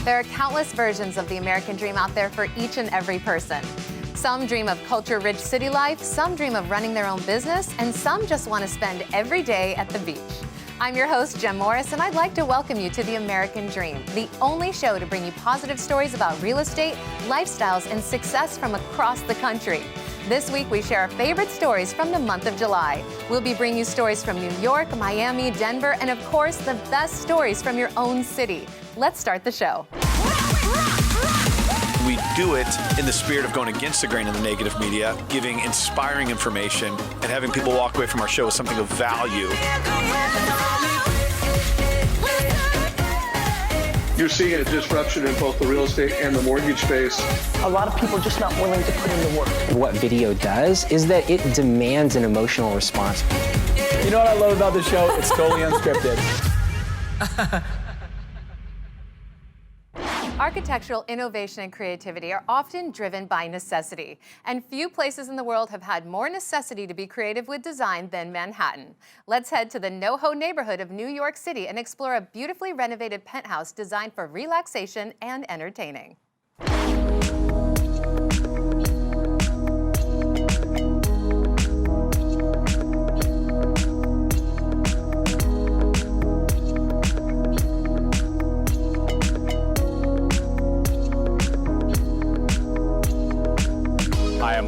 There are countless versions of the American dream out there for each and every person. Some dream of culture-rich city life, some dream of running their own business, and some just want to spend every day at the beach. I'm your host, Jem Morris, and I'd like to welcome you to The American Dream, the only show to bring you positive stories about real estate, lifestyles, and success from across the country. This week, we share our favorite stories from the month of July. We'll be bringing you stories from New York, Miami, Denver, and of course, the best stories from your own city. Let's start the show. We do it in the spirit of going against the grain of the negative media, giving inspiring information, and having people walk away from our show with something of value. You're seeing a disruption in both the real estate and the mortgage space. A lot of people are just not willing to put in the work. What video does is that it demands an emotional response. You know what I love about this show? It's totally unscripted. Architectural innovation and creativity are often driven by necessity, and few places in the world have had more necessity to be creative with design than Manhattan. Let's head to the NoHo neighborhood of New York City and explore a beautifully renovated penthouse designed for relaxation and entertaining.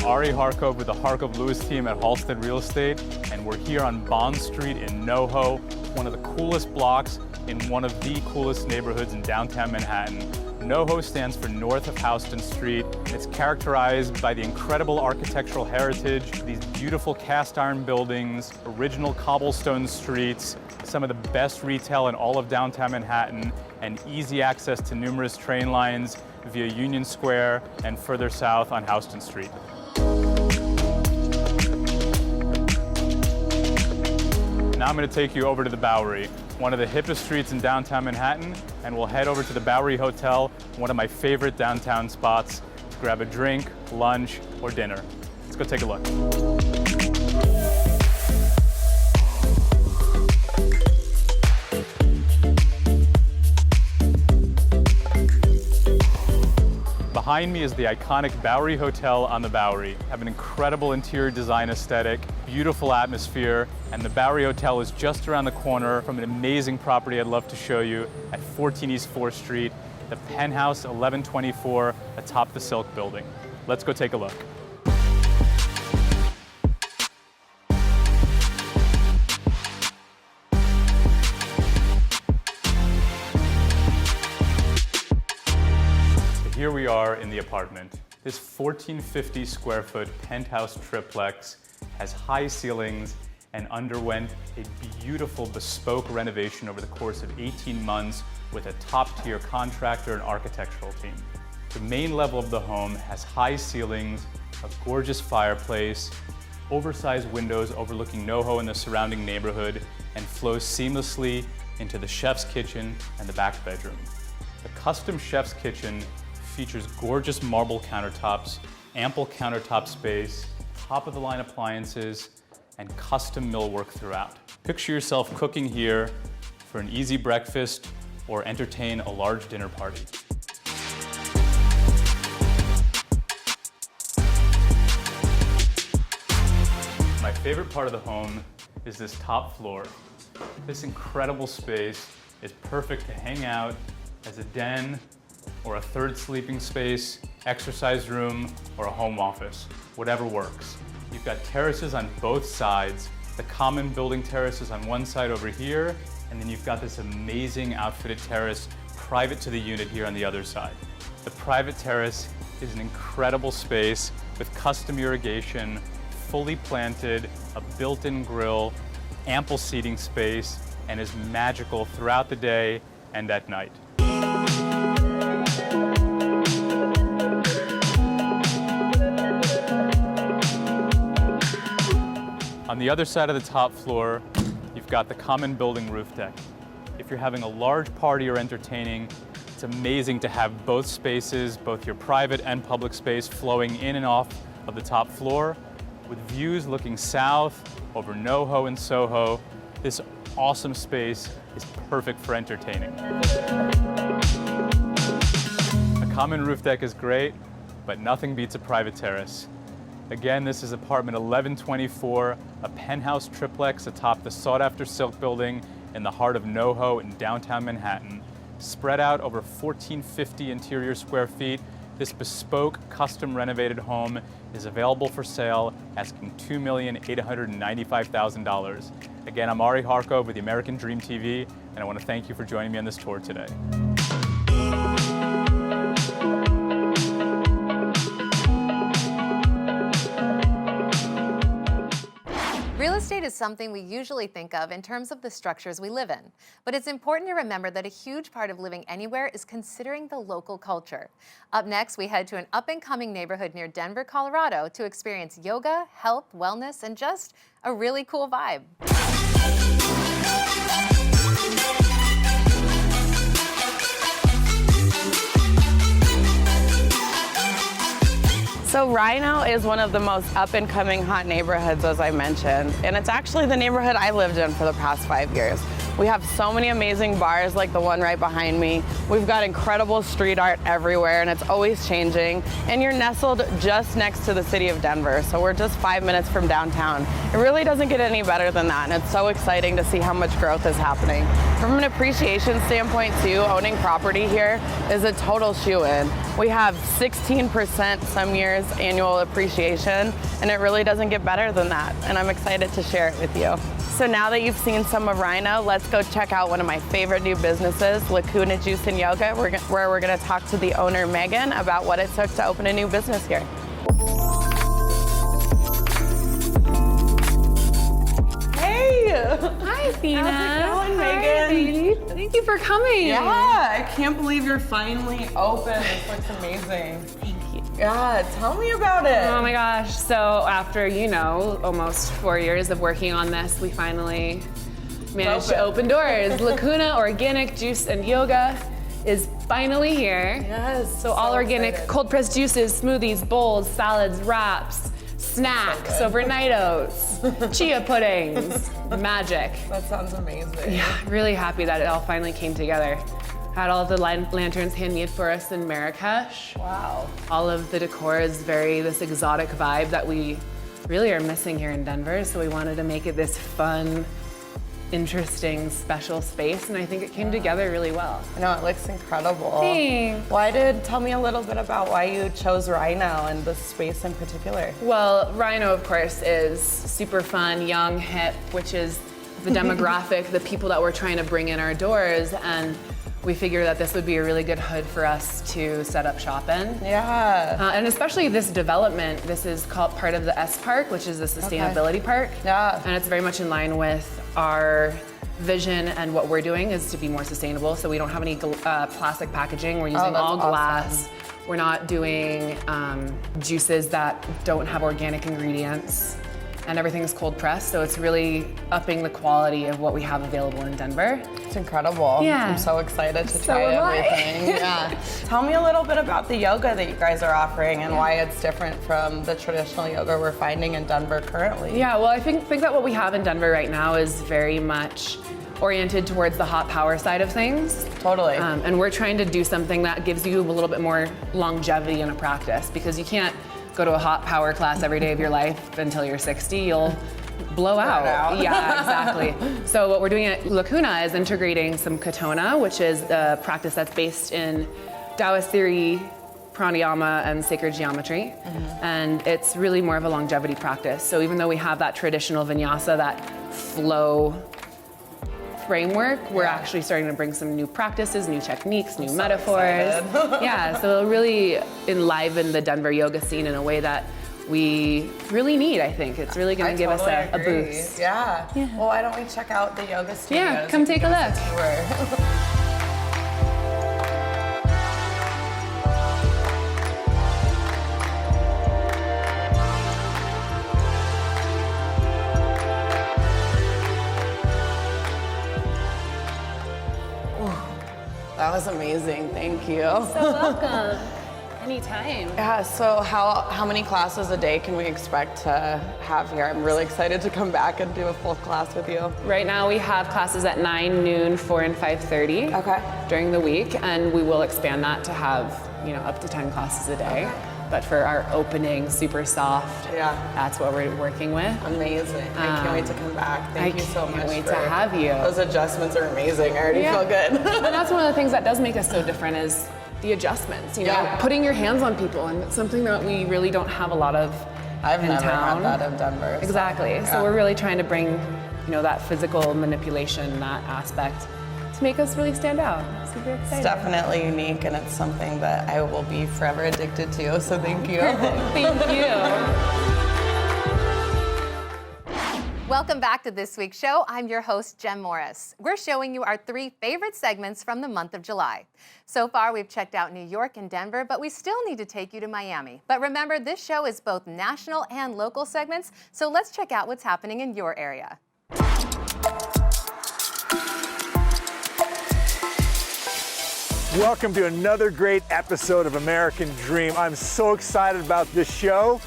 Ari Harkov with the Harkov Lewis team at Halstead Real Estate, and we're here on Bond Street in NoHo, one of the coolest blocks in one of the coolest neighborhoods in downtown Manhattan. NoHo stands for North of Houston Street. It's characterized by the incredible architectural heritage, these beautiful cast iron buildings, original cobblestone streets, some of the best retail in all of downtown Manhattan, and easy access to numerous train lines via Union Square and further south on Houston Street. Now I'm going to take you over to the Bowery, one of the hippest streets in downtown Manhattan, and we'll head over to the Bowery Hotel, one of my favorite downtown spots, to grab a drink, lunch, or dinner. Let's go take a look. Behind me is the iconic Bowery Hotel on the Bowery. Have an incredible interior design aesthetic, beautiful atmosphere, and the Bowery Hotel is just around the corner from an amazing property I'd love to show you at 14 East 4th Street, the Penthouse 1124 atop the Silk Building. Let's go take a look. Here we are in the apartment. This 1,450 square foot penthouse triplex has high ceilings and underwent a beautiful bespoke renovation over the course of 18 months with a top-tier contractor and architectural team. The main level of the home has high ceilings, a gorgeous fireplace, oversized windows overlooking NoHo and the surrounding neighborhood, and flows seamlessly into the chef's kitchen and the back bedroom. The custom chef's kitchen features gorgeous marble countertops, ample countertop space, top-of-the-line appliances, and custom millwork throughout. Picture yourself cooking here for an easy breakfast or entertain a large dinner party. My favorite part of the home is this top floor. This incredible space is perfect to hang out as a den, or a third sleeping space, exercise room, or a home office, whatever works. You've got terraces on both sides. The common building terrace is on one side over here, and then you've got this amazing outfitted terrace private to the unit here on the other side. The private terrace is an incredible space with custom irrigation, fully planted, a built-in grill, ample seating space, and is magical throughout the day and at night. On the other side of the top floor, you've got the common building roof deck. If you're having a large party or entertaining, it's amazing to have both spaces, both your private and public space, flowing in and off of the top floor, with views looking south over NoHo and Soho. This awesome space is perfect for entertaining. common roof deck is great, but nothing beats a private terrace. Again, this is apartment 1124, a penthouse triplex atop the sought-after Silk Building in the heart of NoHo in downtown Manhattan. Spread out over 1,450 interior square feet, this bespoke, custom renovated home is available for sale, asking $2,895,000. Again, I'm Ari Harkov with the American Dream TV, and I want to thank you for joining me on this tour today. Real estate is something we usually think of in terms of the structures we live in. But it's important to remember that a huge part of living anywhere is considering the local culture. Up next, we head to an up-and-coming neighborhood near Denver, Colorado to experience yoga, health, wellness, and just a really cool vibe. So Rhino is one of the most up-and-coming hot neighborhoods, as I mentioned, and it's actually the neighborhood I lived in for the past 5 years. We have so many amazing bars like the one right behind me. We've got incredible street art everywhere, and it's always changing. And you're nestled just next to the city of Denver, so we're just 5 minutes from downtown. It really doesn't get any better than that, and it's so exciting to see how much growth is happening. From an appreciation standpoint too, owning property here is a total shoe-in. We have 16% some years annual appreciation, and it really doesn't get better than that, and I'm excited to share it with you. So now that you've seen some of Rhino, let's go check out one of my favorite new businesses, Lacuna Juice and Yoga, where we're gonna talk to the owner, Megan, about what it took to open a new business here. Hey! Hi, Athena. How's it going, Hi, Megan? baby. Thank you for coming. Yeah, I can't believe you're finally open. This looks amazing. Thank you. Yeah, tell me about it. Oh my gosh. So after, almost 4 years of working on this, we finally managed to open doors. Lacuna Organic Juice and Yoga is finally here. Yes. So all organic cold pressed juices, smoothies, bowls, salads, wraps, snacks, overnight oats, chia puddings, magic. That sounds amazing. Yeah, really happy that it all finally came together. Had all the lanterns handmade for us in Marrakesh. Wow. All of the decor is this exotic vibe that we really are missing here in Denver. So we wanted to make it this fun, interesting, special space, and I think it came together really well. I know, it looks incredible. Thanks. Tell me a little bit about why you chose Rhino and this space in particular. Well, Rhino, of course, is super fun, young, hip, which is the demographic, the people that we're trying to bring in our doors, and we figured that this would be a really good hood for us to set up shop in. Yeah. And especially this development, this is called part of the S Park, which is the sustainability park. Yeah. And it's very much in line with our vision, and what we're doing is to be more sustainable. So we don't have any plastic packaging. We're using all glass. Awesome. We're not doing juices that don't have organic ingredients. And everything's cold pressed, so it's really upping the quality of what we have available in Denver. It's incredible. Yeah. I'm so excited to try everything. Yeah. Tell me a little bit about the yoga that you guys are offering and why it's different from the traditional yoga we're finding in Denver currently. Yeah, well, I think that what we have in Denver right now is very much oriented towards the hot power side of things. Totally. And we're trying to do something that gives you a little bit more longevity in a practice, because you can't go to a hot power class every day of your life until you're 60. You'll blow out. Yeah, exactly. So what we're doing at Lacuna is integrating some Katona, which is a practice that's based in Taoist theory, pranayama, and sacred geometry. And it's really more of a longevity practice. So even though we have that traditional vinyasa, that flow framework, we're actually starting to bring some new practices, new techniques, new metaphors. Yeah, so it'll really enliven the Denver yoga scene in a way that we really need, I think. It's really gonna give us a boost. Yeah. Well, why don't we check out the yoga studios? Yeah, come take a look. That was amazing, thank you. So welcome. Anytime. Yeah, so how many classes a day can we expect to have here? I'm really excited to come back and do a full class with you. Right now we have classes at 9, noon, 4, and 5:30 during the week, and we will expand that to have, up to 10 classes a day. But for our opening, super soft, that's what we're working with. Amazing. I can't wait to come back. Thank you so much. I can't wait to have you. Those adjustments are amazing. I already feel good. And that's one of the things that does make us so different is the adjustments, putting your hands on people, and it's something that we really don't have a lot of I've in never town. had that in Denver. Exactly. So we're really trying to bring, that physical manipulation, that aspect, to make us really stand out. Super excited. It's definitely unique, and it's something that I will be forever addicted to, so thank you. Thank you. Welcome back to this week's show. I'm your host, Jem Morris. We're showing you our 3 favorite segments from the month of July. So far, we've checked out New York and Denver, but we still need to take you to Miami. But remember, this show is both national and local segments, so let's check out what's happening in your area. Welcome to another great episode of American Dream. I'm so excited about this show.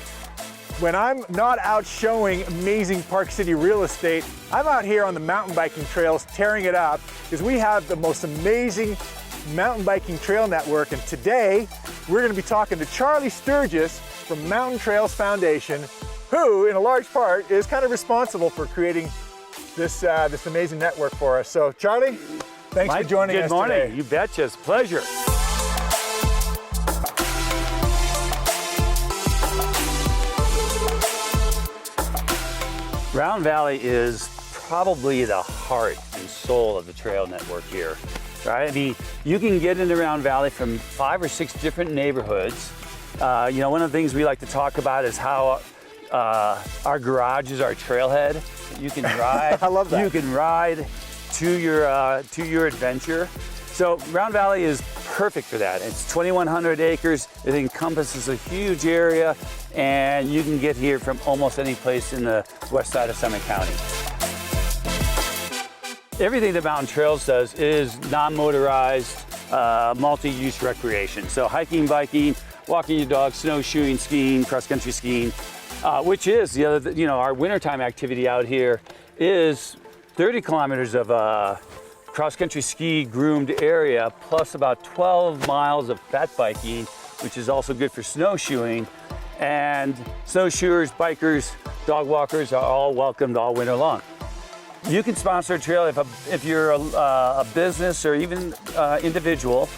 When I'm not out showing amazing Park City real estate, I'm out here on the mountain biking trails tearing it up because we have the most amazing mountain biking trail network. And today, we're going to be talking to Charlie Sturgis from Mountain Trails Foundation, who, in a large part, is kind of responsible for creating this amazing network for us. So, Charlie, thanks for joining us today. Good morning. You betcha. It's a pleasure. Round Valley is probably the heart and soul of the trail network here, right? I mean, you can get into Round Valley from 5 or 6 different neighborhoods. One of the things we like to talk about is how our garage is our trailhead. You can ride. I love that. You can ride to your adventure. So Round Valley is perfect for that. It's 2,100 acres. It encompasses a huge area, and you can get here from almost any place in the west side of Summit County. Everything that Mountain Trails does is non-motorized, multi-use recreation. So hiking, biking, walking your dog, snowshoeing, skiing, cross-country skiing, which is the other, our wintertime activity out here is 30 kilometers of cross-country ski groomed area, plus about 12 miles of fat biking, which is also good for snowshoeing. And snowshoers, bikers, dog walkers are all welcomed all winter long. You can sponsor a trail if you're a business or even individual.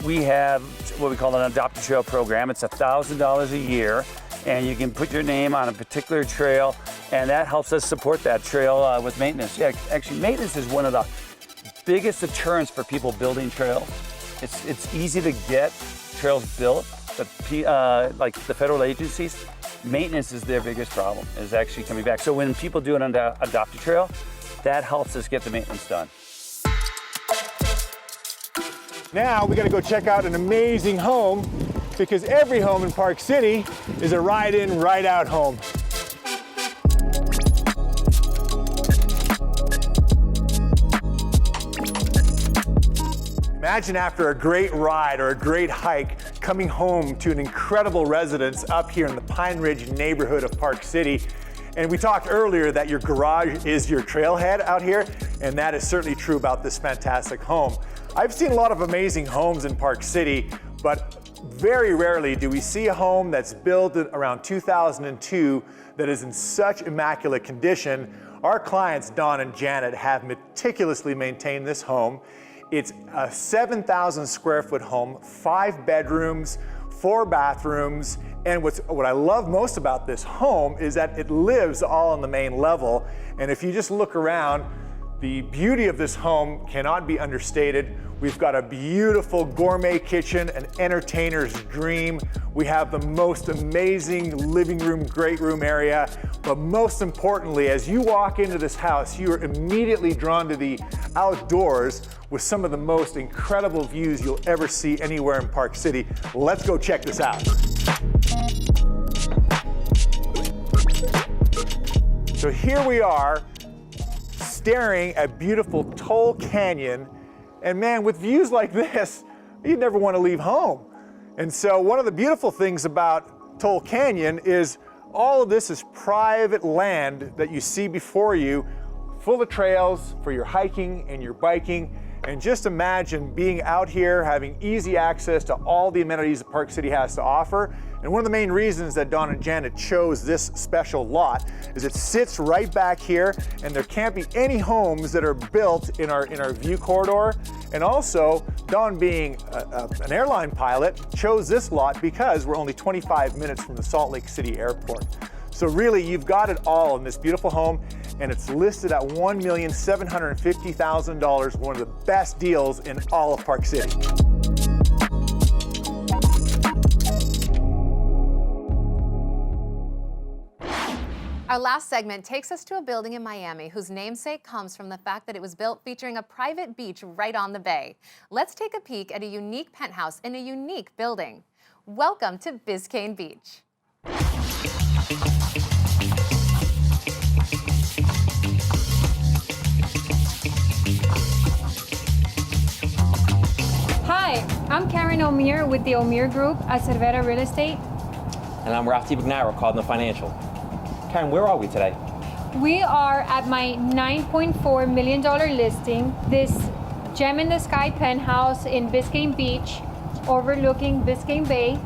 We have what we call an Adopt a Trail program. It's $1,000 a year, and you can put your name on a particular trail, and that helps us support that trail with maintenance. Yeah, actually, maintenance is one of the biggest deterrents for people building trails. It's easy to get trails built, but like the federal agencies, maintenance is their biggest problem, is actually coming back. So when people do an Adopt a Trail, that helps us get the maintenance done. Now we got to go check out an amazing home, because every home in Park City is a ride-in, ride-out home. Imagine after a great ride or a great hike, coming home to an incredible residence up here in the Pine Ridge neighborhood of Park City. And we talked earlier that your garage is your trailhead out here, and that is certainly true about this fantastic home. I've seen a lot of amazing homes in Park City, but very rarely do we see a home that's built around 2002 that is in such immaculate condition. Our clients, Don and Janet, have meticulously maintained this home. It's a 7,000 square foot home, 5 bedrooms, 4 bathrooms, and what I love most about this home is that it lives all on the main level. And if you just look around, the beauty of this home cannot be understated. We've got a beautiful gourmet kitchen, an entertainer's dream. We have the most amazing living room, great room area. But most importantly, as you walk into this house, you are immediately drawn to the outdoors with some of the most incredible views you'll ever see anywhere in Park City. Let's go check this out. So here we are, staring at beautiful Toll Canyon. And man, with views like this, you'd never want to leave home. And so one of the beautiful things about Toll Canyon is all of this is private land that you see before you, full of trails for your hiking and your biking. And just imagine being out here, having easy access to all the amenities that Park City has to offer. And one of the main reasons that Don and Janet chose this special lot is it sits right back here, and there can't be any homes that are built in our view corridor. And also, Don, being an airline pilot, chose this lot because we're only 25 minutes from the Salt Lake City airport. So really, you've got it all in this beautiful home, and it's listed at $1,750,000, one of the best deals in all of Park City. Our last segment takes us to a building in Miami whose namesake comes from the fact that it was built featuring a private beach right on the bay. Let's take a peek at a unique penthouse in a unique building. Welcome to Biscayne Beach. Hi, I'm Karen O'Meara with the O'Meara Group at Cervera Real Estate. And I'm Rafti Bagnara, called in the Financial. Karen, where are we today? We are at my $9.4 million listing, this gem in the sky penthouse in Biscayne Beach, overlooking Biscayne Bay.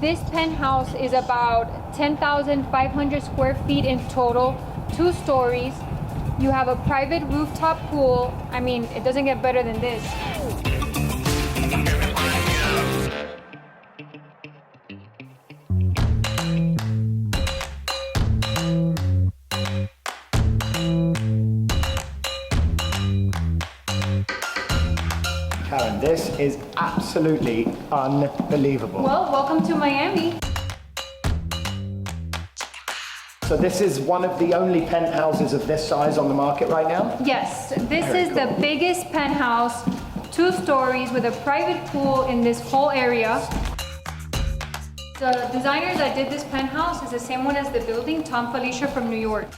This penthouse is about 10,500 square feet in total, 2 stories. You have a private rooftop pool. I mean, it doesn't get better than this. Karen, this is absolutely unbelievable. Well, welcome to Miami. So this is one of the only penthouses of this size on the market right now? Yes, this is the biggest penthouse, 2 stories with a private pool in this whole area. The designer that did this penthouse is the same one as the building, Tom Felicia from New York.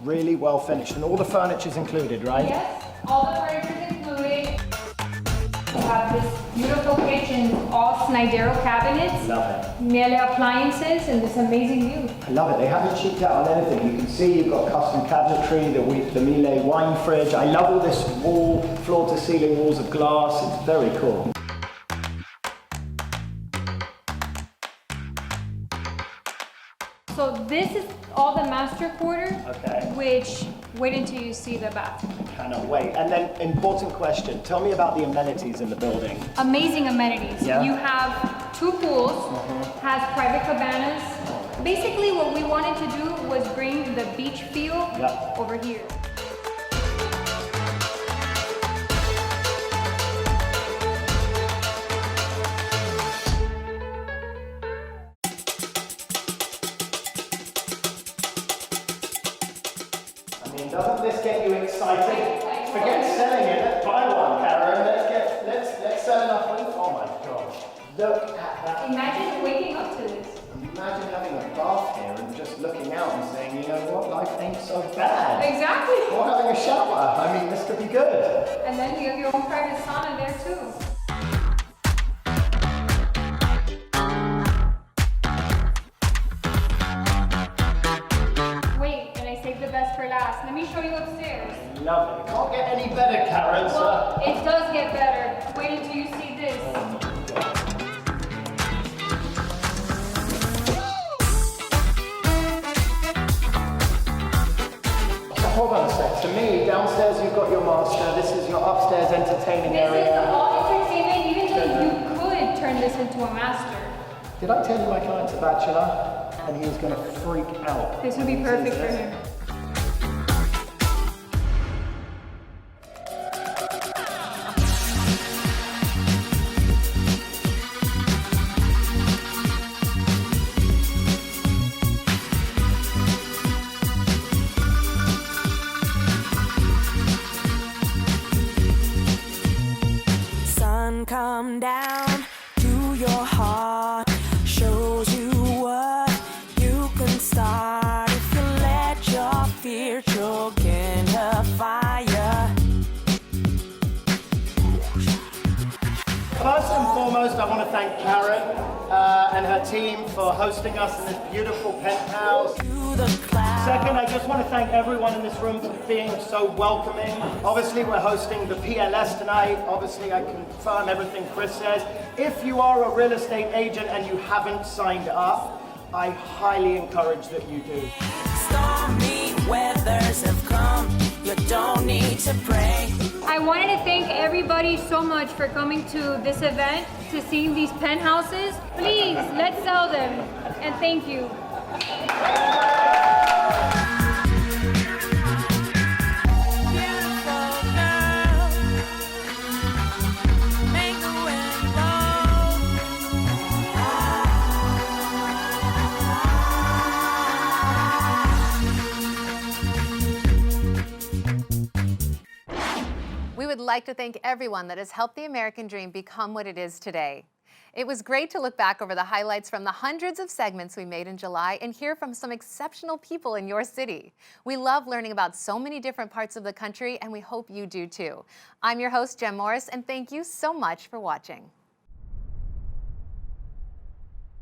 Really well finished, and all the furniture's included, right? Yes, all the furniture's included. We have this beautiful kitchen, all Snidero cabinets. Love it. Miele appliances, and this amazing view. I love it. They haven't cheaped out on anything. You can see you've got custom cabinetry, the Miele wine fridge. I love all this wall, floor to ceiling walls of glass. It's very cool. So this is all the master quarter, Okay. which, wait until you see the bathroom. Cannot wait. And then, important question. Tell me about the amenities in the building. Amazing amenities. Yeah. You have 2 pools, has private cabanas. Basically what we wanted to do was bring the beach feel over here. Doesn't this get you excited? Forget selling it, let's buy one, Karen. Let's sell enough one. Oh my gosh. Look at that. Imagine waking up to this. Imagine having a bath here and just looking out and saying, you know what, life ain't so bad. Exactly. Or having a shower. I mean, this could be good. And then you have your own private sauna there too. Wait, and I saved the best for last. Let me show you upstairs. Love it. Can't get any better, Karen. Well, it does get better. Wait until you see this. So hold on a sec. To me, downstairs you've got your master. This is your upstairs entertaining area. This is all entertainment, even though you could turn this into a master. Did I tell you my client's a bachelor? And he was going to freak out. This would be perfect for him. Sun come down to your heart, shows you what you can start if you let your fear choke in the fire. First and foremost, I want to thank Karen and her team for hosting us in this beautiful penthouse. Second, I just want to thank everyone in this room for being so welcoming. Obviously, we're hosting the PLS tonight. Obviously, I confirm everything Chris says. If you are a real estate agent and you haven't signed up, I highly encourage that you do. Stormy weathers have come, you don't need to pray. I wanted to thank everybody so much for coming to this event, to seeing these penthouses. Please, let's sell them, and thank you. We would like to thank everyone that has helped the American Dream become what it is today. It was great to look back over the highlights from the hundreds of segments we made in July and hear from some exceptional people in your city. We love learning about so many different parts of the country, and we hope you do too. I'm your host, Jem Morris, and thank you so much for watching.